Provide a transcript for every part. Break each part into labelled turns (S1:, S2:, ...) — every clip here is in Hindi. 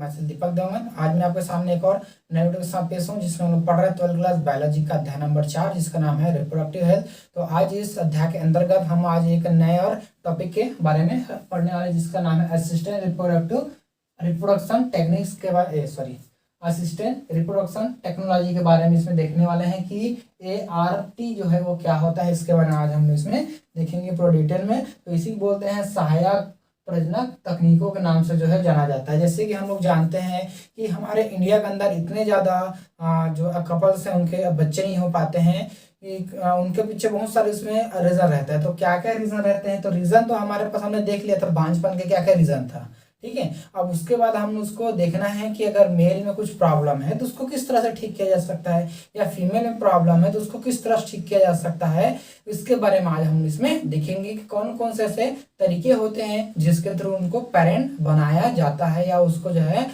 S1: मैं दीपक देवगन। आज मैं आपके सामने एक और नए वीडियो के साथ पेश हूँ जिसमें हम लोग पढ़ रहे हैं 12th क्लास बायोलॉजी का अध्याय नंबर 4 जिसका नाम है रिप्रोडक्टिव हेल्थ। तो आज इस अध्याय के अंतर्गत हम आज एक नए और टॉपिक के बारे में पढ़ने वाले जिसका नाम है असिस्टेंट रिप्रोडक्शन टेक्निक्स के बारे असिस्टेंट रिप्रोडक्शन टेक्नोलॉजी के बारे में इसमें देखने वाले हैं कि ART जो है वो क्या होता है। इसके बारे में आज हम इसमें देखेंगे पूरा डिटेल में। तो इसी बोलते हैं सहायक प्रजनक तकनीकों के नाम से जो है जाना जाता है। जैसे कि हम लोग जानते हैं कि हमारे इंडिया के अंदर इतने ज़्यादा जो कपल्स हैं उनके बच्चे नहीं हो पाते हैं कि उनके पीछे बहुत सारे इसमें रीज़न रहता है। तो क्या क्या रीज़न रहते हैं, तो रीज़न तो हमारे पास हमने देख लिया था बांझपन के क्या क्या रीज़न था, ठीक है। अब उसके बाद हम उसको देखना है कि अगर मेल में कुछ प्रॉब्लम है तो उसको किस तरह से ठीक किया जा सकता है, या फीमेल में प्रॉब्लम है तो उसको किस तरह से ठीक किया जा सकता है। इसके बारे में आज हम इसमें देखेंगे कि कौन कौन से ऐसे तरीके होते हैं जिसके थ्रू उनको पेरेंट बनाया जाता है, या उसको जो है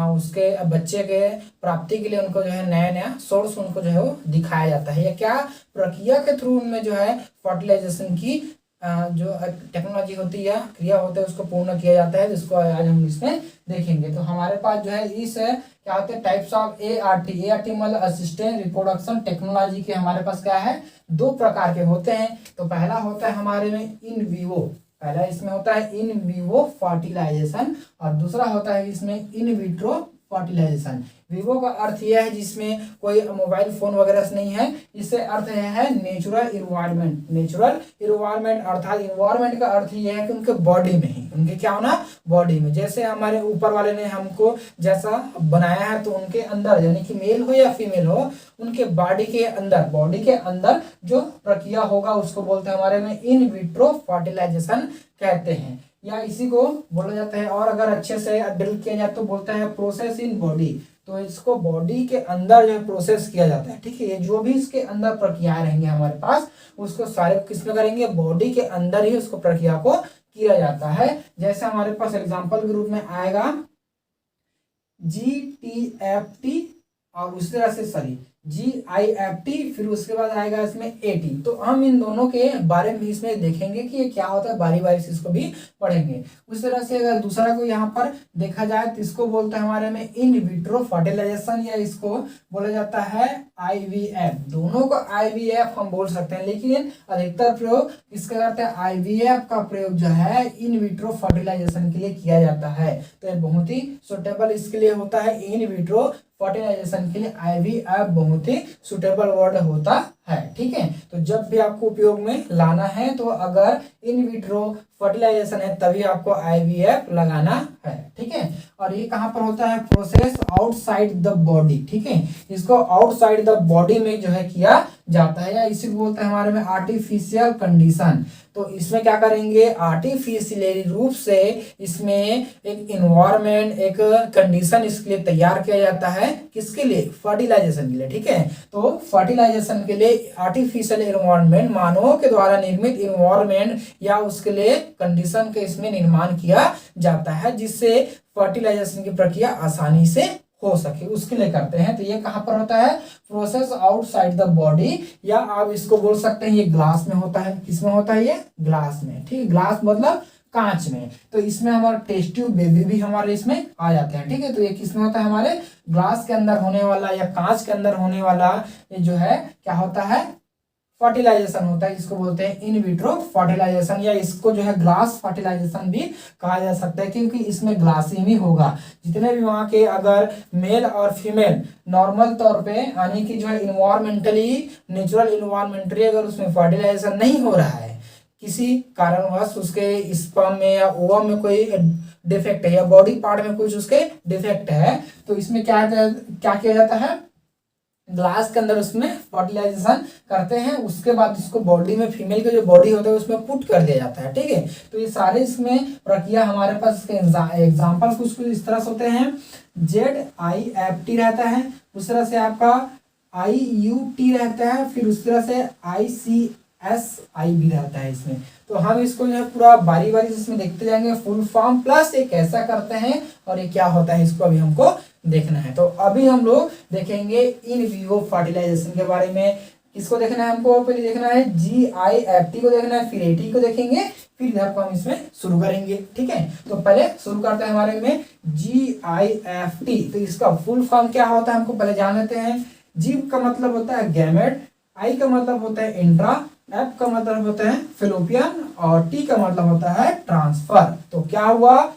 S1: उसके बच्चे के प्राप्ति के लिए उनको जो है नया नया सोर्स उनको जो है वो दिखाया जाता है, या क्या प्रक्रिया के थ्रू उनमें जो है फर्टिलाइजेशन की जो टेक्नोलॉजी होती है क्रिया होता है उसको पूर्ण किया जाता है, जिसको आज हम इसमें देखेंगे। तो हमारे पास जो है इस क्या होते हैं टाइप्स ऑफ ART मतलब असिस्टेंट रिप्रोडक्शन टेक्नोलॉजी के हमारे पास क्या है दो प्रकार के होते हैं। तो पहला होता है हमारे में इन वीवो, पहला इसमें होता है इन वीवो फर्टिलाइजेशन, और दूसरा होता है इसमें इन विट्रो फर्टिलाइजेशन। वीवो का अर्थ यह है जिसमें कोई मोबाइल फोन वगैरह नहीं है, इससे अर्थ है नेचुरल इन्वायरमेंट। नेचुरल इन्वायरमेंट अर्थात इन्वायरमेंट का अर्थ यह है कि उनके बॉडी में ही, उनके क्या होना बॉडी में, जैसे हमारे ऊपर वाले ने हमको जैसा बनाया है तो उनके अंदर यानी कि मेल हो या फीमेल हो उनके बॉडी के अंदर जो प्रक्रिया होगा उसको बोलते हैं हमारे में इन विट्रो फर्टिलाइजेशन कहते हैं, या इसी को बोला जाता है। और अगर अच्छे से ड्रिल किया जाए तो बोलता है प्रोसेस इन बॉडी। तो इसको बॉडी के अंदर जो है प्रोसेस किया जाता है, ठीक है। ये जो भी इसके अंदर प्रक्रियाएं रहेंगे हमारे पास उसको सारे किसमें करेंगे, बॉडी के अंदर ही उसको प्रक्रिया को किया जाता है। जैसे हमारे पास एग्जाम्पल के रूप में आएगा GTFT और उस तरह से GIFT, फिर उसके बाद आएगा इसमें AT। तो हम इन दोनों के बारे में इसमें देखेंगे कि ये क्या होता है, बारी बारी से इसको भी पढ़ेंगे। उस तरह से अगर दूसरा को यहाँ पर देखा जाए तो इसको बोलते हैं हमारे में इन विट्रो फर्टिलाइजेशन, या इसको बोला जाता है IVF। दोनों को IVF हम बोल सकते हैं, लेकिन अधिकतर प्रयोग इसका करते हैं IVF का प्रयोग जो है इन विट्रो फर्टिलाइजेशन के लिए किया जाता है। तो ये बहुत ही सुटेबल इसके लिए होता है, इन विट्रो फर्टिलाइजेशन के लिए IVF बहुत ही सुटेबल वर्ड होता है, ठीक है। तो जब भी आपको उपयोग में लाना है तो अगर इन विट्रो फर्टिलाइजेशन है तभी आपको IVF लगाना है, ठीक है। और ये कहाँ पर होता है, प्रोसेस आउटसाइड द बॉडी, ठीक है। इसको आउटसाइड द बॉडी में जो है किया जाता है, या इसी को बोलते हैं हमारे में आर्टिफिशियल कंडीशन। तो इसमें क्या करेंगे, आर्टिफिशियली रूप से इसमें एक इन्वायरमेंट एक कंडीशन इसके लिए तैयार किया जाता है, किसके लिए, फर्टिलाइजेशन के लिए, ठीक है। तो फर्टिलाइजेशन के लिए आर्टिफिशियल इन्वायरमेंट मानवों के द्वारा निर्मित इन्वायरमेंट या उसके लिए कंडीशन के इसमें निर्माण किया जाता है जिससे फर्टिलाइजेशन की प्रक्रिया आसानी से हो सके, उसके लिए करते हैं। तो ये कहाँ पर होता है, प्रोसेस आउटसाइड द बॉडी, या आप इसको बोल सकते हैं ये ग्लास में होता है। किसमें होता है, ये ग्लास में, ठीक है। ग्लास मतलब कांच में। तो इसमें हमारा टेस्ट ट्यूब बेबी भी हमारे इसमें आ जाते हैं, ठीक है। तो ये किसमें होता है, हमारे ग्लास के अंदर होने वाला या कांच के अंदर होने वाला ये जो है क्या होता है, फर्टिलाइजेशन होता है, जिसको बोलते हैं इन विट्रो फर्टिलाइजेशन, या इसको जो है ग्लास फर्टिलाइजेशन भी कहा जा सकता है, क्योंकि इसमें ग्लासी भी होगा। जितने भी वहाँ के अगर मेल और फीमेल नॉर्मल तौर पे यानी कि जो है इन्वायरमेंटली नेचुरल इन्वायरमेंटली अगर उसमें फर्टिलाइजेशन नहीं हो रहा है, किसी कारणवश उसके स्पर्म में या ओवम में कोई डिफेक्ट है या बॉडी पार्ट में कुछ उसके डिफेक्ट है, तो इसमें क्या किया जाता है, ग्लास के अंदर उसमें फर्टिलाइजेशन करते हैं। उसके बाद उसको बॉडी में फीमेल के जो बॉडी होता है उसमें पुट कर दिया जाता है, ठीक है। तो ये सारे इसमें प्रक्रिया हमारे पास इसके एग्जाम्पल कुछ इस तरह से होते हैं। ZIFT रहता है, उस तरह से आपका IUT रहता है, फिर उस तरह से ICSI भी रहता है इसमें। तो हम इसको जो है पूरा बारी बारी से इसमें देखते जाएंगे, फुल फॉर्म प्लस ये कैसा करते हैं और ये क्या होता है इसको अभी हमको देखना है। तो अभी हम लोग देखेंगे इन विवो फर्टिलाइजेशन के बारे में इसको देखना है हमको, पहले देखना है GIFT को देखना है, फिर AT को देखेंगे, फिर इधर को हम इसमें शुरू करेंगे। ठीक है, तो पहले शुरू करते हैं हमारे में GIFT। तो इसका फुल फॉर्म क्या होता है हमको पहले जान लेते हैं। G का मतलब होता है गैमेट, I का मतलब होता है इंट्रा, F का मतलब होता है फेलोपियन और T का मतलब होता है ट्रांसफर। तो क्या हुआ,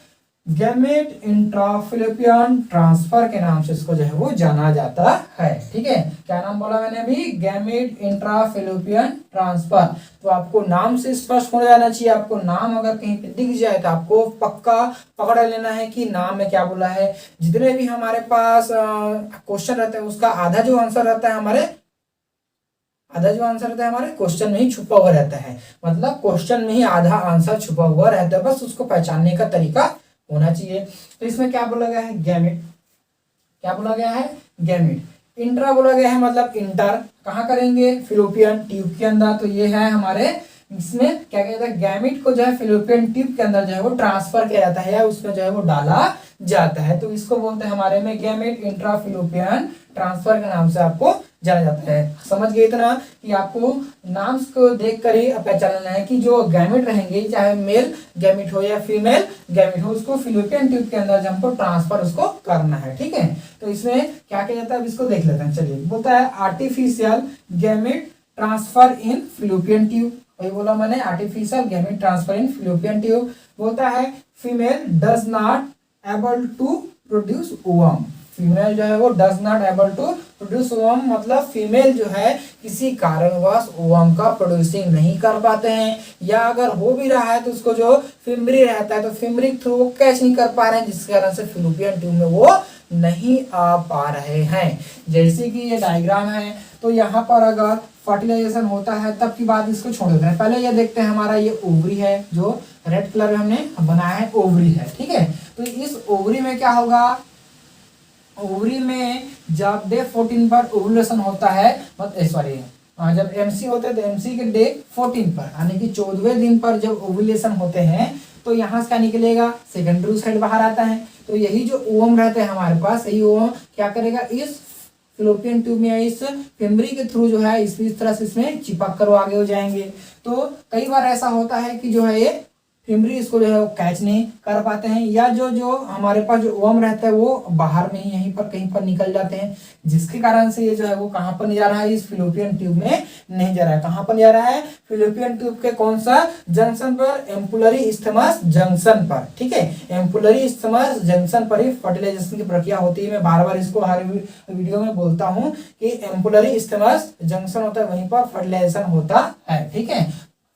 S1: गैमेट इंट्राफिलोपियन ट्रांसफर के नाम से इसको जो है वो जाना जाता है। ठीक है, क्या नाम बोला मैंने अभी, गैमेट इंट्राफिलोपियन ट्रांसफर। तो आपको नाम से स्पष्ट हो जाना चाहिए। आपको नाम अगर कहीं पे दिख जाए तो आपको पक्का पकड़ लेना है कि नाम में क्या बोला है। जितने भी हमारे पास क्वेश्चन रहते हैं उसका आधा जो आंसर रहता है हमारे क्वेश्चन में ही छुपा हुआ रहता है। मतलब क्वेश्चन में ही आधा आंसर छुपा हुआ रहता है, बस उसको पहचानने का तरीका होना चाहिए। तो इसमें क्या बोला गया है, गैमेट। क्या बोला गया है, गैमेट। इंट्रा बोला गया है मतलब इंटर, कहाँ करेंगे, फिलोपियन ट्यूब के अंदर। तो ये है हमारे, इसमें क्या कहता है, गैमेट को जो है फिलोपियन ट्यूब के अंदर जो है वो ट्रांसफर किया जाता है या उसमें जो है वो डाला जाता है। तो इसको बोलते हैं हमारे में गैमेट इंट्रा फिलोपियन ट्रांसफर के नाम से आपको जाना जाता है। समझ गए इतना कि आपको नाम को देख कर ही पहचानना है कि जो गैमेट रहेंगे, चाहे मेल गैमेट हो या फीमेल गैमेट हो, उसको फिलोपियन ट्यूब के अंदर हमको ट्रांसफर उसको करना है। ठीक है, तो इसमें क्या किया जाता है, अब इसको देख लेते हैं। चलिए, बोलता है artificial gamete transfer in fallopian tube. वही बोला मैंने, artificial gamete transfer in fallopian tube. बोलता है female does not able to produce ovum. Female जो है वो does not able to produce ovum, मतलब फीमेल जो है किसी कारणवश ओवम का प्रोड्यूसिंग नहीं कर पाते हैं, या अगर हो भी रहा है तो उसको जो फिम्बरी रहता है तो फिम्बरी थ्रू वो कैच नहीं कर पा रहे हैं, जिसके कारण से फिलोपियन ट्यूब में वो नहीं आ पा रहे हैं। जैसे कि ये डायग्राम है, तो यहाँ पर अगर फर्टिलाइजेशन होता है तब की बात इसको छोड़ देते हैं। पहले ये देखते हैं, हमारा ये ओवरी है जो रेड कलर में हमने बनाया है, ओवरी है। ठीक है, तो इस ओवरी में क्या होगा, ओवरी में जब डे 14 पर ओवुलेशन होता है, सॉरी जब एमसी होते हैं तो एमसी के डे 14 पर यानी कि 14वें दिन पर जब ओवुलेशन होते हैं तो यहाँ से क्या निकलेगा, सेकेंडरी साइड बाहर आता है। तो यही जो ओवम रहते हैं हमारे पास, यही ओवम क्या करेगा, इस फिलोपियन ट्यूब में इस फिम्बरी के थ्रू जो है इस तरह से इसमें चिपक कर वो आगे हो जाएंगे। तो कई बार ऐसा होता है कि जो है ये फिम्बरी इसको जो है वो कैच नहीं कर पाते हैं, या जो हमारे पास जो ओवम रहता है वो बाहर में ही यहीं पर कहीं पर निकल जाते हैं, जिसके कारण से ये जो है वो कहाँ पर नहीं जा रहा है, इस फिलोपियन ट्यूब में नहीं जा रहा है। कहाँ पर जा रहा है, फिलोपियन ट्यूब के कौन सा जंक्शन पर, एम्पुलरी इस्थमस जंक्शन पर। ठीक है, एम्पुलरी इस्थमस जंक्शन पर ही फर्टिलाइजेशन की प्रक्रिया होती है। मैं बार बार इसको हर वीडियो में बोलता हूँ कि एम्पुलरी इस्थमस जंक्शन होता है, वहीं पर फर्टिलाइजेशन होता है। ठीक है,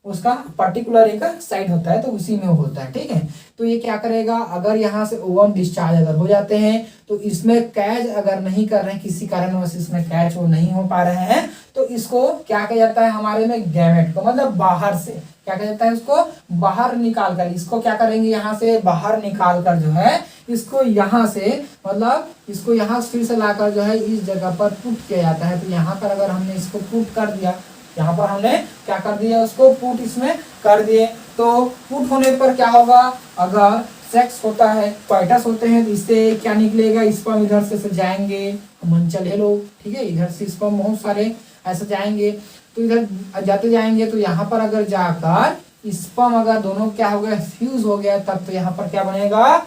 S1: उसका पर्टिकुलर एक साइड होता है तो उसी में होता है। ठीक है, तो ये क्या करेगा, अगर यहाँ से ओवम डिस्चार्ज अगर हो जाते हैं तो इसमें कैच अगर नहीं कर रहे हैं, किसी कारणवश इसमें कैच वो नहीं हो पा रहे हैं, तो इसको क्या कहा जाता है हमारे में, गैमेट को मतलब बाहर से क्या कहा जाता है, उसको बाहर निकाल कर, इसको क्या करेंगे, यहाँ से बाहर निकाल कर जो है इसको यहाँ से मतलब इसको यहाँ फिर से लाकर जो है इस जगह पर पुट किया जाता है। तो यहाँ पर अगर हमने इसको पुट कर दिया, यहाँ पर हमने क्या कर दिया, उसको पुट इसमें कर दिए, तो पुट होने पर क्या होगा, अगर सेक्स होता है, क्वाइटस होते हैं, तो इससे क्या निकलेगा, स्पर्म इधर से जाएंगे, मंचल है लोग। ठीक है, इधर से स्पर्म बहुत सारे ऐसे जाएंगे, तो इधर जाते जाएंगे तो यहाँ पर अगर जाकर स्पर्म अगर दोनों क्या हो गया, फ्यूज हो गया, तब तो यहाँ पर क्या बनेगा,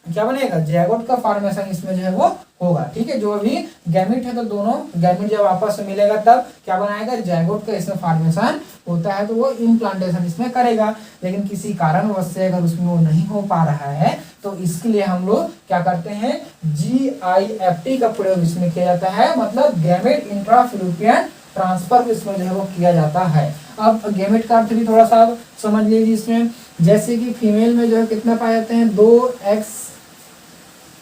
S1: जैगोट का फॉर्मेशन इसमें जो है वो होगा। ठीक है, जो अभी गैमेट है तो दोनों गैमेट जब आपस में मिलेगा तब क्या बनाएगा, जैगोट का इसमें फॉर्मेशन होता है, तो वो इम्प्लांटेशन इसमें करेगा। लेकिन किसी कारणवश से अगर उसमें वो नहीं हो पा रहा है तो इसके लिए हम लोग क्या करते हैं, GIFT का प्रयोग इसमें किया जाता है, मतलब गैमेट इंट्राफिलोपियन ट्रांसफर इसमें जो है वो किया जाता है। अब गैमेट का अर्थ भी थोड़ा सा समझ लीजिए इसमें, जैसे कि फीमेल में जो है कितना पाए जाते हैं, 2X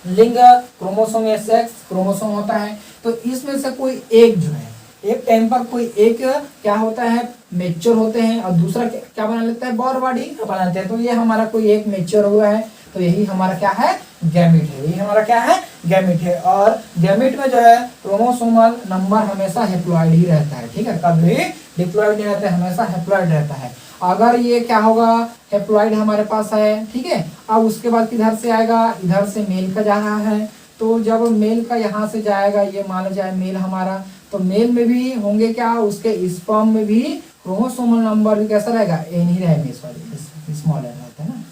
S1: लिंग क्रोमोसोम या सेक्स क्रोमोसोम होता है। तो इसमें से कोई एक जो है, एक टाइम पर कोई एक क्या होता है, मेच्योर होते हैं, और दूसरा क्या बना लेता है, बॉर बॉडी बनाते हैं। तो ये हमारा कोई एक मेच्योर हुआ है, तो यही हमारा क्या है, गैमेट है। यही हमारा क्या है, गैमेट है। और गैमेट में जो है क्रोमोसोमल नंबर हमेशा हैप्लॉइड ही रहता है। ठीक है, कभी डिप्लॉइड नहीं रहता है, हमेशा हैप्लॉइड रहता है। अगर ये क्या होगा, हैप्लॉइड हमारे पास है, ठीक है, अब उसके बाद किधर से आएगा, इधर से मेल का जा रहा है, तो जब मेल का यहाँ से जाएगा, ये मान लो जाए मेल हमारा, तो मेल में भी होंगे क्या, उसके स्पर्म में भी क्रोमोसोमल नंबर भी कैसा रहेगा, एन ही रहेंगे, सॉरी स्मॉल एन होता है ना,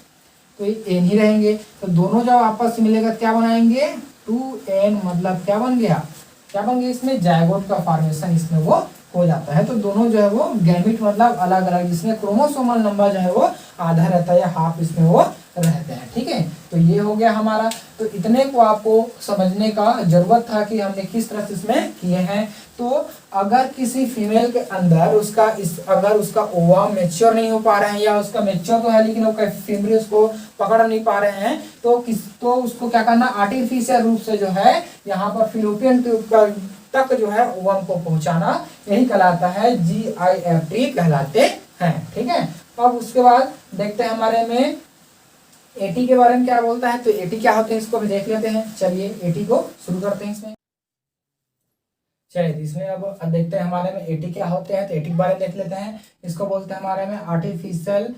S1: तो ये एन ही रहेंगे। तो दोनों जब आपस में मिलेगा क्या बनाएंगे, 2n, मतलब क्या बन गया, क्या बन गया, इसमें जायगोट का फॉर्मेशन इसमें वो हो जाता है। तो दोनों जो है वो गैमिट मतलब अलग अलग, जिसमें क्रोमोसोमल नंबर जो है वो आधा रहता है या हाफ इसमें वो रहते हैं। ठीक है, तो ये हो गया हमारा। तो इतने को आपको समझने का जरूरत था कि हमने किस तरह से इसमें किए हैं। तो अगर किसी फीमेल के अंदर अगर उसका ओवा मेच्योर नहीं हो पा रहे हैं, या उसका मेच्योर तो है लेकिन वो फीमेल उसको पकड़ नहीं पा रहे हैं, तो उसको क्या करना, आर्टिफिशियल रूप से जो है यहाँ पर फिलोपियन ट्यूब तक जो है ओवम को पहुंचाना, यही कहलाता है GIFT कहलाते हैं। ठीक है, अब उसके बाद देखते हैं हमारे में AT के बारे में क्या बोलता है। तो AT क्या होते हैं इसको भी देख लेते हैं। चलिए AT को शुरू करते हैं इसमें। चलिए इसमें अब देखते हैं हमारे में AT क्या होते हैं। तो AT के बारे में देख लेते हैं। इसको बोलते हैं हमारे में आर्टिफिशियल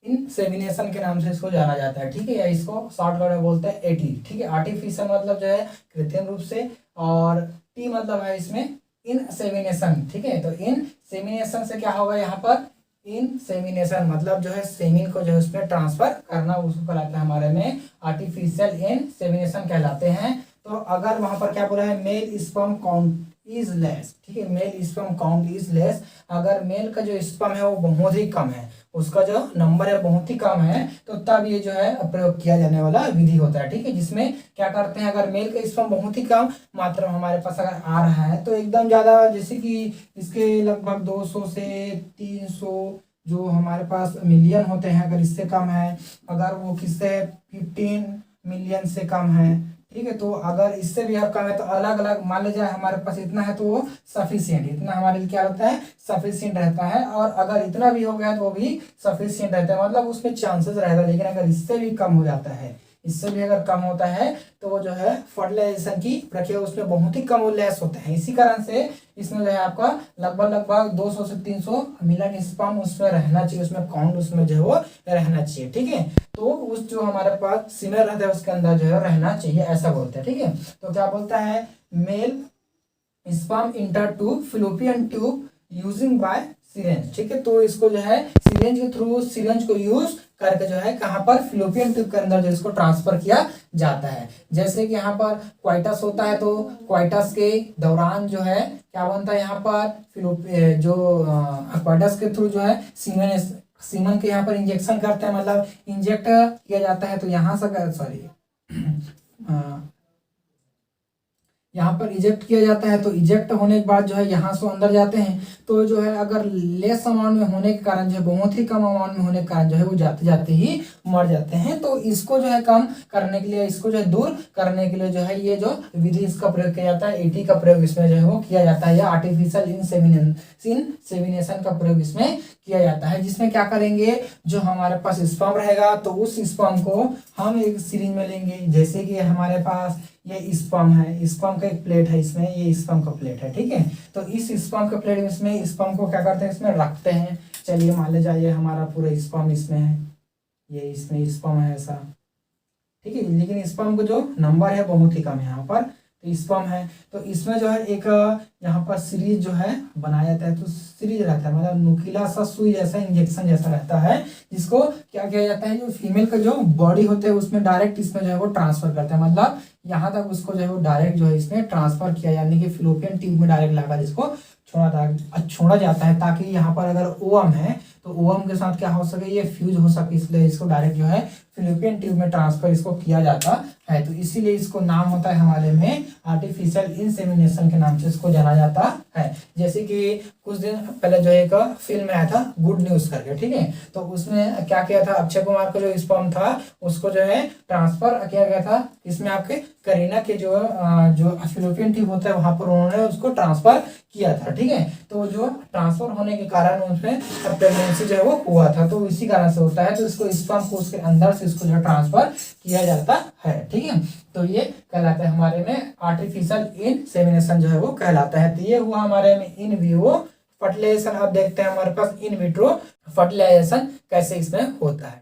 S1: इंसेमिनेशन के नाम से इसको जाना जाता है। ठीक है, या इसको शॉर्टकट में बोलते हैं AT। ठीक है, आर्टिफिशियल मतलब जो है कृत्रिम रूप से, और T मतलब है इसमें इंसेमिनेशन। ठीक है, तो इंसेमिनेशन से क्या होगा, यहाँ पर इंसेमिनेशन मतलब जो है सेमिन को जो है उसमें ट्रांसफर करना, उसको कहलाता है हमारे में आर्टिफिशियल इंसेमिनेशन कहलाते हैं। तो अगर वहां पर क्या बोला है, male sperm count is less. ठीक है, male sperm count is less, अगर मेल का जो स्पर्म है वो बहुत ही कम है, उसका जो नंबर है बहुत ही कम है, तो तब ये जो है प्रयोग किया जाने वाला विधि होता है। ठीक है, जिसमें क्या करते हैं, अगर मेल का स्पर्म बहुत ही कम मात्रा में हमारे पास अगर आ रहा है, तो एकदम ज्यादा, जैसे कि इसके लगभग 200 से 300 जो हमारे पास मिलियन होते हैं, अगर इससे कम है, अगर वो किससे 15 मिलियन से कम है, ठीक है, तो अगर इससे भी कम है, तो अलग अलग मान लीजिए हमारे पास इतना है तो वो सफिशियंट, इतना हमारे लिए क्या रहता है, सफिशियंट रहता है। और अगर इतना भी हो गया तो वो भी सफिशियंट रहता है, मतलब उसमें चांसेस रहता है। लेकिन अगर इससे भी कम हो जाता है, इससे भी अगर कम होता है, तो वो जो है फर्टिलाइजेशन की प्रक्रिया उसमें बहुत ही कम वो लेस होते हैं। इसी कारण से इसमें जो है आपका लगभग 200 से 300 मिलियन स्पर्म उसमें रहना चाहिए, उसमें काउंट उसमें जो है वो रहना चाहिए। ठीक है, तो उस जो हमारे पास सीमेन रहता है उसके अंदर जो है रहना चाहिए, ऐसा बोलते हैं। ठीक है, तो क्या बोलता है, male sperm enter to fallopian tube using by syringe. ठीक है, तो इसको जो है सिरेंज के थ्रू, सिरेंज को यूज करके जो है कहाँ पर, फिलोपियन ट्यूब के अंदर जो इसको ट्रांसफर किया जाता है। जैसे कि यहाँ पर क्वाइटस होता है, तो क्वाइटस के दौरान जो है क्या बनता है, यहाँ पर क्वाइटस के थ्रू जो है सीमन के यहाँ पर इंजेक्शन करते हैं, मतलब इंजेक्ट किया जाता है। तो यहाँ से सॉरी यहाँ पर इजेक्ट किया जाता है, तो इजेक्ट होने के बाद जो है यहाँ से अंदर जाते हैं, तो जो है अगर लेस अमाउंट में होने के कारण जो है, बहुत ही कम अमाउंट में होने के कारण जो है वो जाते जाते ही मर जाते हैं। तो इसको जो है कम करने के लिए, इसको जो है दूर करने के लिए जो है ये जो विधि इसका प्रयोग किया जाता है, AT का प्रयोग इसमें जो है वो किया जाता है, या आर्टिफिशियल इंसेमिनेशन का प्रयोग इसमें किया जाता है। जिसमें क्या करेंगे, जो हमारे पास स्पर्म रहेगा, तो उस स्पर्म को हम एक सीरीज में लेंगे। जैसे कि हमारे पास ये स्पर्म है, स्पर्म का एक प्लेट है, इसमें ये स्पर्म का प्लेट है। ठीक है, तो इस स्पर्म का प्लेट में इसमें स्पर्म को क्या करते हैं, इसमें रखते हैं। चलिए मान ले जाइए हमारा पूरा स्पर्म इसमें है, ये इसमें स्पर्म है ऐसा। ठीक है, लेकिन स्पर्म को जो नंबर है बहुत ही कम है यहाँ पर, तो स्पर्म है, तो इसमें जो है एक यहाँ पर सीरीज जो है बनाया जाता है। तो सीरीज रहता है, मतलब नुकीला सा सुई जैसा, इंजेक्शन जैसा रहता है, जिसको क्या किया जाता है, जो फीमेल का जो बॉडी होता है उसमें डायरेक्ट इसमें जो है वो ट्रांसफर करता है, मतलब यहाँ तक उसको जो है वो डायरेक्ट जो है इसमें ट्रांसफर किया, यानी कि फिलोपियन ट्यूब में डायरेक्ट लगा इसको छोड़ा जाता है, ताकि यहाँ पर अगर ओवम है तो ओवम के साथ क्या हो सके, ये फ्यूज हो सके, इसलिए इसको डायरेक्ट जो है फिलिपियन ट्यूब में ट्रांसफर इसको किया जाता है। तो इसीलिए इसको नाम होता है हमारे में आर्टिफिशियल इंसेमिनेशन के नाम से इसको जाना जाता है। जैसे कि कुछ दिन पहले जो एक फिल्म आया था गुड न्यूज करके, ठीक है, तो उसमें क्या किया था, अक्षय कुमार का जो स्पर्म था उसको जो है ट्रांसफर किया गया था, इसमें आपके करीना के जो फिलिपियन ट्यूब होता है वहां पर उन्होंने उसको ट्रांसफर किया था। ठीक है, तो जो ट्रांसफर होने के कारण उसमें प्रेगनेंसी जो है वो हुआ था, तो इसी कारण से होता है। तो इसको स्पर्म को उसके अंदर से इसको जो ट्रांसफर किया जाता है। ठीक है, तो ये कहलाता है हमारे में आर्टिफिशियल इंसेमिनेशन जो है वो कहलाता है। तो ये हुआ हमारे में इन विवो फर्टिलाइजेशन। अब देखते हैं हमारे पास इन विट्रो फर्टिलाइजेशन कैसे इसमें होता है।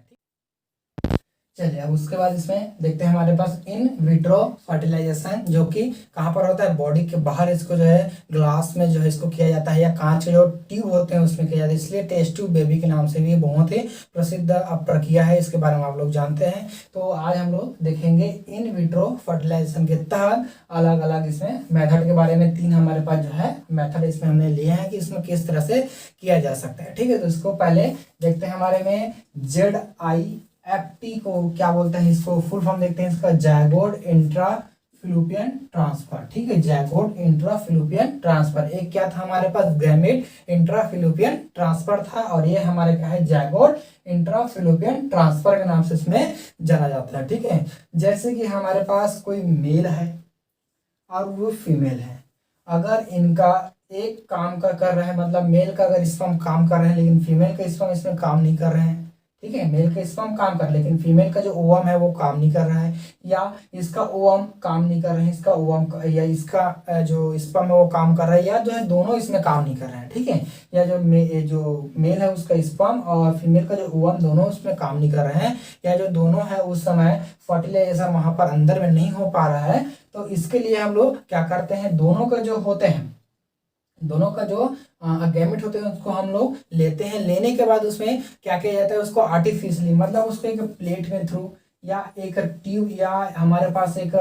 S1: चलिए अब उसके बाद इसमें देखते हैं हमारे पास इन विट्रो फर्टिलाइजेशन, जो कि कहाँ पर होता है, बॉडी के बाहर इसको जो है ग्लास में जो है इसको किया जाता है, या कांच के जो ट्यूब होते हैं उसमें किया जाता है, इसलिए टेस्ट ट्यूब बेबी के नाम से भी बहुत ही प्रसिद्ध प्रक्रिया है, इसके बारे में आप लोग जानते हैं। तो आज हम लोग देखेंगे इन विट्रो फर्टिलाइजेशन के तहत अलग अलग इसमें मेथड के बारे में। 3 हमारे पास जो है मेथड इसमें हमने लिए हैं कि इसमें किस तरह से किया जा सकता है। ठीक है, तो इसको पहले देखते हैं हमारे में ZIFT को क्या बोलते हैं, इसको फुल फॉर्म देखते हैं इसका, जायगोट इंट्राफिलिपियन ट्रांसफर। ठीक है, जायगोट इंट्राफिलिपियन ट्रांसफर। एक क्या था हमारे पास, गैमेट इंट्राफिलिपियन ट्रांसफर था, और ये हमारे क्या है, जायगोट इंट्राफिलिपियन ट्रांसफर के नाम से इसमें जाना जाता है। ठीक है, जैसे कि हमारे पास कोई मेल है और वो फीमेल है, अगर इनका एक काम का कर रहे हैं, मतलब मेल का अगर स्पर्म काम कर रहे हैं लेकिन फीमेल का स्पर्म इसमें काम नहीं कर रहे हैं। ठीक है, मेल का स्पर्म काम कर लेकिन फीमेल का जो ओवम है वो काम नहीं कर रहा है, या इसका ओवम काम नहीं कर रहे हैं, इसका ओवम या इसका जो स्पर्म है वो काम कर रहा है, या जो है दोनों इसमें काम नहीं कर रहे हैं। ठीक है, या जो मेल है उसका स्पर्म और फीमेल का जो ओवम दोनों उसमें काम नहीं कर रहे हैं, या जो दोनों है उस समय फर्टिलाइजेशन वहां पर अंदर में नहीं हो पा रहा है, तो इसके लिए हम लोग क्या करते हैं, दोनों का जो होते हैं, दोनों का जो गैमेट होते हैं उसको हम लोग लेते हैं। लेने के बाद उसमें क्या किया जाता है, उसको आर्टिफिशियली, मतलब उसको एक प्लेट में थ्रू या एक ट्यूब, या हमारे पास एक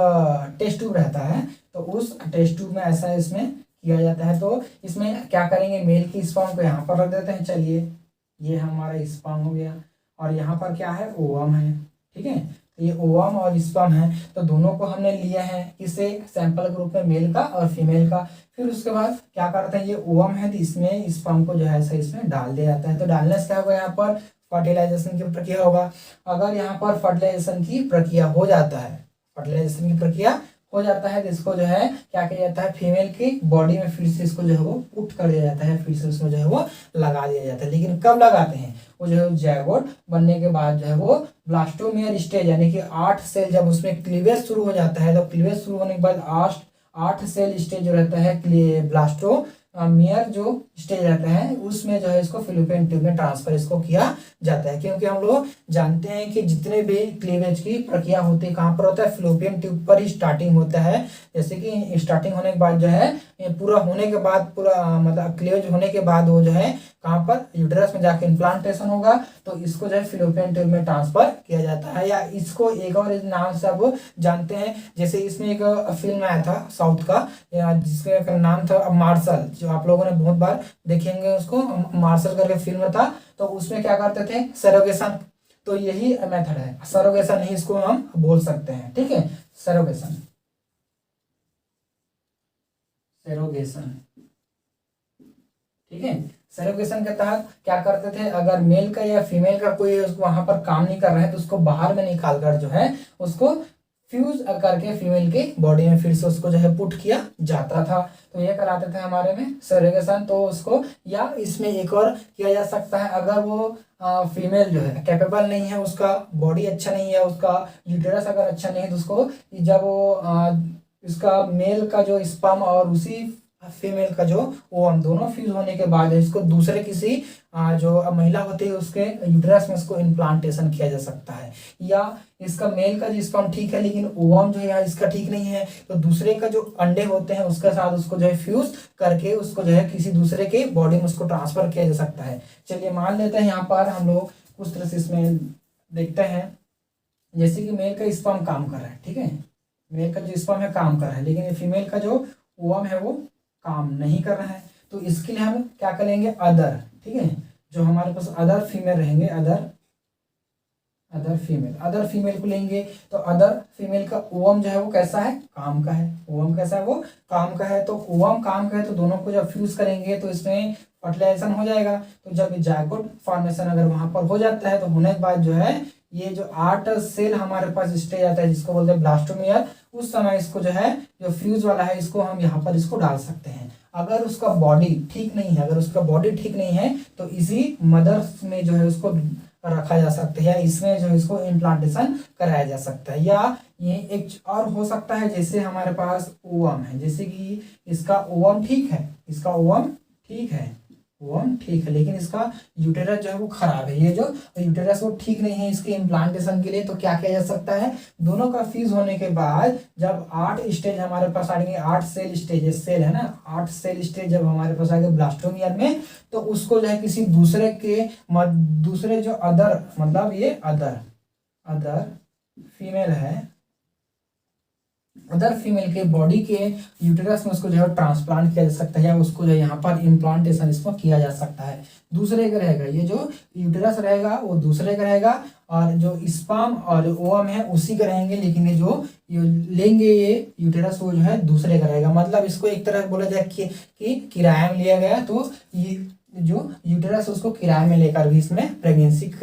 S1: टेस्ट ट्यूब रहता है, तो उस टेस्ट ट्यूब में ऐसा इसमें किया जाता है। तो इसमें क्या करेंगे, मेल की स्पर्म को यहाँ पर रख देते हैं। चलिए, ये हमारा स्पर्म हो गया, और यहाँ पर क्या है, ओवम है। ठीक है, ये ओवम और स्पर्म है, तो दोनों को हमने लिया है, किसे, सैंपल के रूप में, मेल का और फीमेल का। फिर उसके बाद क्या करते हैं, ये ओवम है तो इसमें स्पर्म को जो है ऐसा इसमें डाल दिया जाता है। तो डालने से क्या होगा, यहाँ पर फर्टिलाइजेशन की प्रक्रिया होगा। अगर यहाँ पर फर्टिलाइजेशन की प्रक्रिया हो जाता है, फर्टिलाइजेशन की प्रक्रिया हो जाता है, तो इसको जो है क्या किया जाता है, फीमेल की बॉडी में फिर से इसको जो है वो पुट कर दिया जाता है, फिर से उसमें जो है वो लगा दिया जाता है। लेकिन कब लगाते हैं, वो जो है जायगोट बनने के बाद जो है वो ब्लास्टोमेयर स्टेज, यानी कि 8 सेल जब उसमें क्लीवेज शुरू हो जाता है, तो क्लीवेज शुरू होने के बाद 8 सेल स्टेज जो रहता है, ब्लास्टोमेयर जो स्टेज रहता है, उसमें जो है इसको फिलिपियन ट्यूब में ट्रांसफर इसको किया जाता है। क्योंकि हम लोग जानते हैं कि जितने भी क्लीवेज की प्रक्रिया होती है कहाँ पर होता है, फिलिपियन ट्यूब पर ही स्टार्टिंग होता है। जैसे कि स्टार्टिंग होने के बाद जो है, पूरा होने के बाद, पूरा मतलब क्लीवेज होने के बाद वो जो है कहाँ पर, यूटेरस में जाके इम्प्लांटेशन होगा, तो इसको जो है फिलिपियन ट्यूब में ट्रांसफर किया जाता है। या इसको एक और नाम से आप जानते हैं, जैसे इसमें एक फिल्म आया था साउथ का, जिसका नाम था मार्शल, जो आप लोगों ने बहुत बार देखेंगे उसको, मार्शल करके फिल्म था, तो उसमें क्या करते थे, सरोगेशन। तो यही मेथड है, सरोगेशन ही इसको हम बोल सकते हैं। ठीक है, सरोगेशन, सरोगेशन। ठीक है, सरोगेशन के तहत क्या करते थे, अगर मेल का या फीमेल का कोई वहां पर काम नहीं कर रहा है, तो उसको बाहर में निकाल कर जो है उसको फ्यूज करके फीमेल की बॉडी में फिर से उसको जो है पुट किया जाता था। तो ये कराते थे हमारे में सरोगेशन। तो उसको, या इसमें एक और किया जा सकता है, अगर वो फीमेल जो है कैपेबल नहीं है, उसका बॉडी अच्छा नहीं है, उसका यूटेरस अगर अच्छा नहीं है, तो उसको जब वो इसका मेल का जो स्पर्म और उसी फीमेल का जो ओवम दोनों फ्यूज होने के बाद इसको दूसरे किसी जो महिला होती है उसके यूटेरस में इसको इम्प्लांटेशन किया जा सकता है। या इसका मेल का जो स्पर्म ठीक है लेकिन ओवम जो है इसका ठीक नहीं है, तो दूसरे का जो अंडे होते हैं उसके साथ उसको जो है फ्यूज करके उसको जो है किसी दूसरे के बॉडी में उसको ट्रांसफर किया जा सकता है। चलिए मान लेते हैं यहाँ पर हम लोग कुछ तरह से इसमें देखते हैं, जैसे कि मेल का स्पर्म काम कर रहा है। ठीक है, मेल का जो स्पर्म है काम कर रहा है, लेकिन फीमेल का जो ओवम है वो काम नहीं कर रहा है। तो इसके लिए हम क्या करेंगे, अदर, ठीक है, जो हमारे पास अदर फीमेल रहेंगे, अदर फीमेल को लेंगे। तो अदर फीमेल का ओवम जो है वो कैसा है, काम का है। ओवम कैसा है, वो काम का है। तो ओवम काम का है, तो दोनों को जब फ्यूज करेंगे तो इसमें फर्टिलाइजेशन हो जाएगा। तो जब जायगोट फॉर्मेशन अगर वहां पर हो जाता है, तो होने के बाद जो है ये जो 8 सेल हमारे पास स्टेज आता है जिसको बोलते हैं ब्लास्टोमेयर, उस समय इसको जो है जो फ्यूज वाला है इसको हम यहाँ पर इसको डाल सकते हैं। अगर उसका बॉडी ठीक नहीं है, तो इसी मदर्स में जो है उसको रखा जा सकता है, या इसमें जो इसको इम्प्लांटेशन कराया जा सकता है। या ये एक और हो सकता है, जैसे हमारे पास ओवम है, जैसे कि इसका ओवम ठीक है, ओवम ठीक है, लेकिन इसका यूटेरस जो है वो खराब है, ये जो यूटेरस वो ठीक नहीं है इसके इम्प्लांटेशन के लिए। तो क्या किया जा सकता है, दोनों का फ्यूज होने के बाद जब 8 स्टेज हमारे पास आएंगे, 8 सेल स्टेज, सेल है ना, 8 सेल स्टेज जब हमारे पास आएंगे ब्लास्टोमियर में, तो उसको जो है किसी दूसरे के दूसरे जो अदर, मतलब ये अदर फीमेल है, अदर फीमेल के बॉडी के यूटेरस में उसको जो है ट्रांसप्लांट किया जा सकता है, या उसको जो है यहाँ पर इम्प्लांटेशन इसको किया जा सकता है। दूसरे का रहेगा, ये जो यूटेरस रहेगा वो दूसरे का रहेगा, और जो स्पर्म और ओवम है उसी का रहेंगे, लेकिन ये जो लेंगे ये यूटेरस वो जो है दूसरे का रहेगा। मतलब इसको एक तरह बोला जाए कि किराए में लिया गया, तो ये जो यूटेरस उसको किराए में लेकर भी इसमें प्रेगनेंसी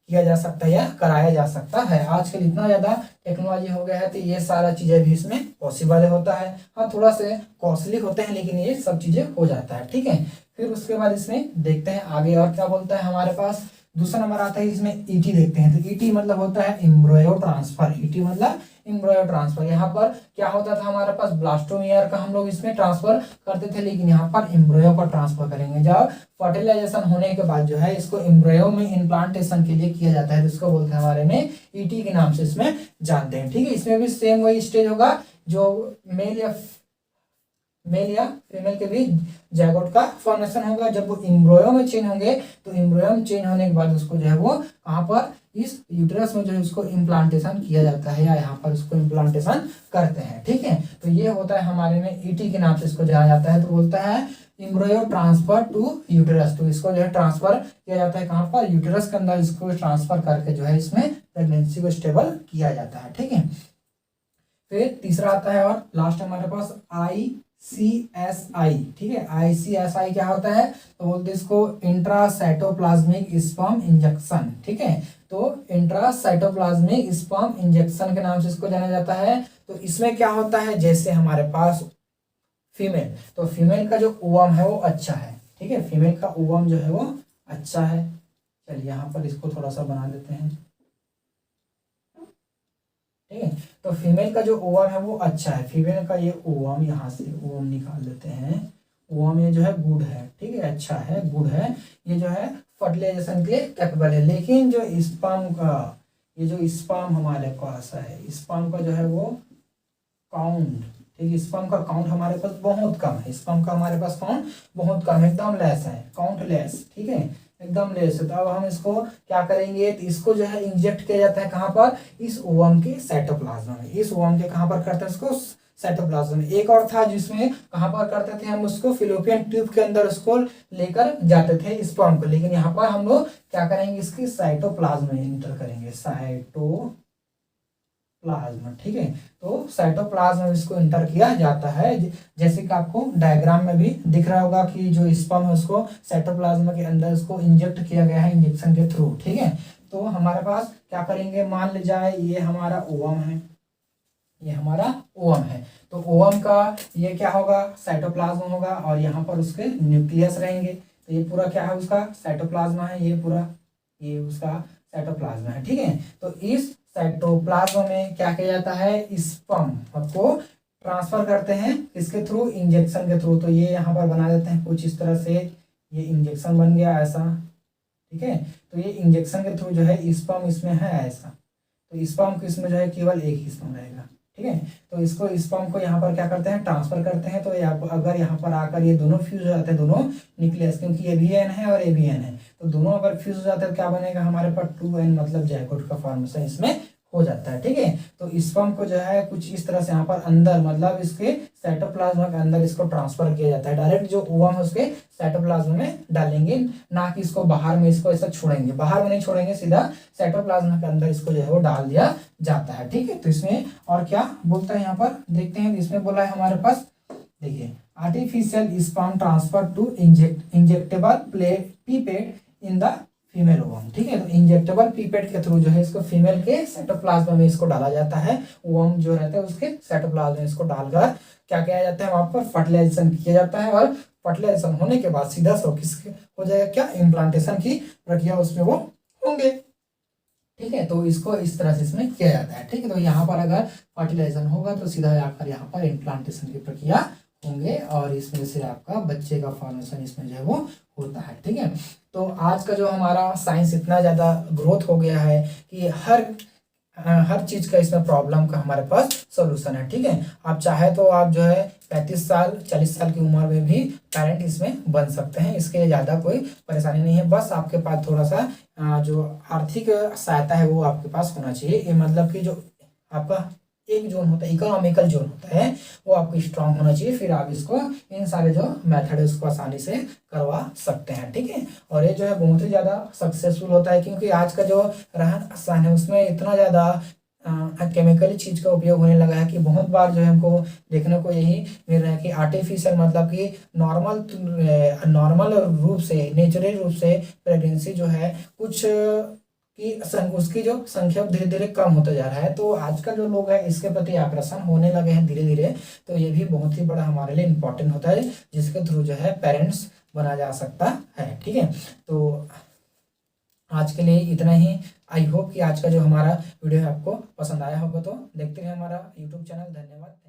S1: किया जा सकता है या कराया जा सकता है। आजकल इतना ज़्यादा टेक्नोलॉजी हो गया है, तो ये सारा चीज़ें भी इसमें पॉसिबल होता है। हाँ, थोड़ा से कॉस्टली होते हैं, लेकिन ये सब चीज़ें हो जाता है। ठीक है, फिर उसके बाद इसमें देखते हैं आगे और क्या बोलता है हमारे पास। दूसरा नंबर आता है इसमें ईटी देखते हैं। तो ईटी मतलब होता है एम्ब्रॉयो ट्रांसफर। ईटी मतलब एम्ब्रॉयो ट्रांसफर। यहाँ पर क्या होता था हमारे पास, ब्लास्टोमियर का हम लोग इसमें ट्रांसफर करते थे, लेकिन यहाँ पर एम्ब्रॉयो का ट्रांसफर करेंगे। जब फर्टिलाइजेशन होने के बाद जो है इसको एम्ब्रॉयो में इम्प्लांटेशन के लिए किया जाता है, तो इसको बोलते हैं हमारे में ईटी के नाम से इसमें जानते हैं। ठीक है, इसमें भी सेम वही स्टेज होगा, जो मेल या फीमेल के बीच जायगोट का फॉर्मेशन होगा। जब वो एम्ब्रॉयो में चेंज होंगे, तो एम्ब्रॉयो में चेंज होने के बाद उसको जो है वो कहाँ पर, इस यूटेरस में जो है उसको इम्प्लांटेशन किया जाता है, या यहाँ पर उसको इम्प्लांटेशन करते हैं। ठीक है, तो ये होता है हमारे में ईटी के नाम से इसको जाना जाता है। तो बोलता है एम्ब्रॉयो ट्रांसफर टू यूटेरस। तो इसको जो है ट्रांसफर किया जाता है कहाँ पर, यूटेरस के अंदर इसको ट्रांसफर करके जो है इसमें प्रेगनेंसी को स्टेबल किया जाता है। ठीक है, फिर तीसरा आता है और लास्ट हमारे पास ICSI। ठीक है, ICSI क्या होता है, तो बोलते हैं इसको इंट्रासाइटोप्लाज्मिक स्पर्म इंजेक्शन। ठीक है, तो इंट्रासाइटोप्लाज्मिक स्पर्म इंजेक्शन के नाम से इसको जाना जाता है। तो इसमें क्या होता है, जैसे हमारे पास फीमेल, तो फीमेल का जो ओवम है वो अच्छा है। ठीक है, फीमेल का ओवम जो है वो अच्छा है। चलिए यहाँ पर इसको थोड़ा सा बना लेते हैं। ठीक है, तो फीमेल का जो ओवम है वो अच्छा है। फीमेल का ये ओवम, यहाँ से ओवम निकाल लेते हैं। ओवम ये जो है गुड है। ठीक है, अच्छा है, गुड है, ये जो है फर्टिलाइजेशन के लिए कैपेबल है। लेकिन जो स्पर्म का, ये जो स्पर्म हमारे पास है, स्पर्म का जो है वो काउंट, ठीक है, स्पर्म का काउंट हमारे पास बहुत कम है। स्पर्म का हमारे पास काउंट बहुत कम है, एकदम लेस है, काउंट लेस। ठीक है, एकदम लेस है। तो अब हम इसको क्या करेंगे, तो इसको जो है इंजेक्ट किया जाता है कहाँ पर, इस ओवम के साइटोप्लाज्म में। इस ओवम के कहाँ पर करते हैं इसको, साइटोप्लाज्म में। एक और था जिसमें कहाँ पर करते थे हम उसको, फिलोपियन ट्यूब के अंदर उसको लेकर जाते थे स्पर्म को, लेकिन यहाँ पर हम लोग क्या करेंगे, इसकी साइटोप्लाज्म में इंटर करेंगे, साइटोप्लाज्म। ठीक है, तो साइटोप्लाज्म में इसको इंटर किया जाता है। जैसे कि आपको डायग्राम में भी दिख रहा होगा कि जो स्पर्म है उसको साइटोप्लाज्म के अंदर इसको इंजेक्ट किया गया है इंजेक्शन के थ्रू। ठीक है, तो हमारे पास क्या करेंगे, मान ले जाए ये हमारा ओवम है, ये हमारा ओवम है। तो ओवम का ये क्या होगा, साइटोप्लाज्म होगा, और यहाँ पर उसके न्यूक्लियस रहेंगे। तो ये पूरा क्या है, उसका साइटोप्लाज्म है, ये पूरा ये उसका साइटोप्लाज्म है। ठीक है, तो इस साइटोप्लाज्म में क्या किया जाता है, स्पर्म को ट्रांसफर करते हैं इसके थ्रू, इंजेक्शन के थ्रू। तो ये यहाँ पर बना देते हैं कुछ इस तरह से, ये इंजेक्शन बन गया ऐसा। ठीक है, तो ये इंजेक्शन के थ्रू जो है स्पर्म इसमें है ऐसा, तो स्पर्म को इसमें जो है केवल एक ही स्पर्म रहेगा। ठीक है, तो इसको स्पर्म को यहाँ पर क्या करते हैं, ट्रांसफर करते हैं। तो अगर यहाँ पर आकर ये दोनों फ्यूज हो जाते हैं, दोनों न्यूक्लियस, क्योंकि ये भी एन है और ये भी एन है, तो दोनों अगर फ्यूज हो जाते हैं तो क्या बनेगा हमारे पास 2n, मतलब जायगोट का फॉर्मेशन इसमें हो जाता है। ठीक है, तो स्पर्म को जो है कुछ इस तरह से यहाँ पर अंदर, मतलब इसके साइटोप्लाज्म के अंदर इसको ट्रांसफर किया जाता है। डायरेक्ट जो ओवम है उसके साइटोप्लाज्म में डालेंगे, ना कि इसको बाहर में इसको ऐसा छोड़ेंगे, बाहर में नहीं छोड़ेंगे, सीधा साइटोप्लाज्म के अंदर इसको जो है वो डाल दिया जाता है। ठीक है, तो इसमें और क्या बोलता है यहाँ पर देखते हैं। इसमें बोला है हमारे पास, देखिए, artificial sperm transfer to injectable pipette in the female ovum. ठीक है, तो इंजेक्टेबल पीपेट के थ्रू जो है इसको फीमेल के साइटोप्लाज्म में इसको डाला जाता है। ओवम जो रहता है उसके साइटोप्लाज्म में इसको डालकर क्या किया जाता है, वहां पर फर्टिलाइजेशन किया जाता है, और फर्टिलाइजेशन होने के बाद सीधा सौ किसके हो जाएगा, क्या इम्प्लांटेशन की प्रक्रिया उसमें वो होंगे। ठीक है, तो इसको इस तरह से इसमें किया जाता है। ठीक है, तो यहाँ पर अगर फर्टिलाइजेशन होगा तो सीधा जाकर यहाँ पर इम्प्लांटेशन की प्रक्रिया होंगे और इसमें से आपका बच्चे का फॉर्मेशन इसमें जो है वो होता है। ठीक है, तो आज का जो हमारा साइंस इतना ज़्यादा ग्रोथ हो गया है कि हर चीज़ का इसमें प्रॉब्लम का हमारे पास सोल्यूशन है। ठीक है, आप चाहे तो आप जो है 35 साल 40 साल की उम्र में भी पेरेंट इसमें बन सकते हैं। इसके लिए ज़्यादा कोई परेशानी नहीं है, बस आपके पास थोड़ा सा जो आर्थिक सहायता है वो आपके पास होना चाहिए। ये मतलब कि जो आपका एक जोन होता है, इकोनॉमिकल जोन होता है, वो आपको स्ट्रांग होना चाहिए, फिर आप इसको इन सारे जो मेथड है उसको आसानी से करवा सकते हैं। ठीक है, और ये जो है बहुत ही ज़्यादा सक्सेसफुल होता है, क्योंकि आज का जो रहन सहन है उसमें इतना ज़्यादा केमिकली चीज़ का उपयोग होने लगा है कि बहुत बार जो है हमको देखने को यही मिल रहा है कि आर्टिफिशियल मतलब कि नॉर्मल रूप से, नेचुरल रूप से प्रेगनेंसी जो है कुछ कि उसकी जो संख्या धीरे धीरे कम होता जा रहा है। तो आजकल जो लोग हैं इसके प्रति अग्रसर होने लगे हैं धीरे धीरे। तो ये भी बहुत ही बड़ा हमारे लिए इम्पोर्टेंट होता है, जिसके थ्रू जो है पेरेंट्स बना जा सकता है। ठीक है, तो आज के लिए इतना ही। आई होप कि आज का जो हमारा वीडियो है आपको पसंद आया होगा। तो देखते हैं हमारा यूट्यूब चैनल। धन्यवाद।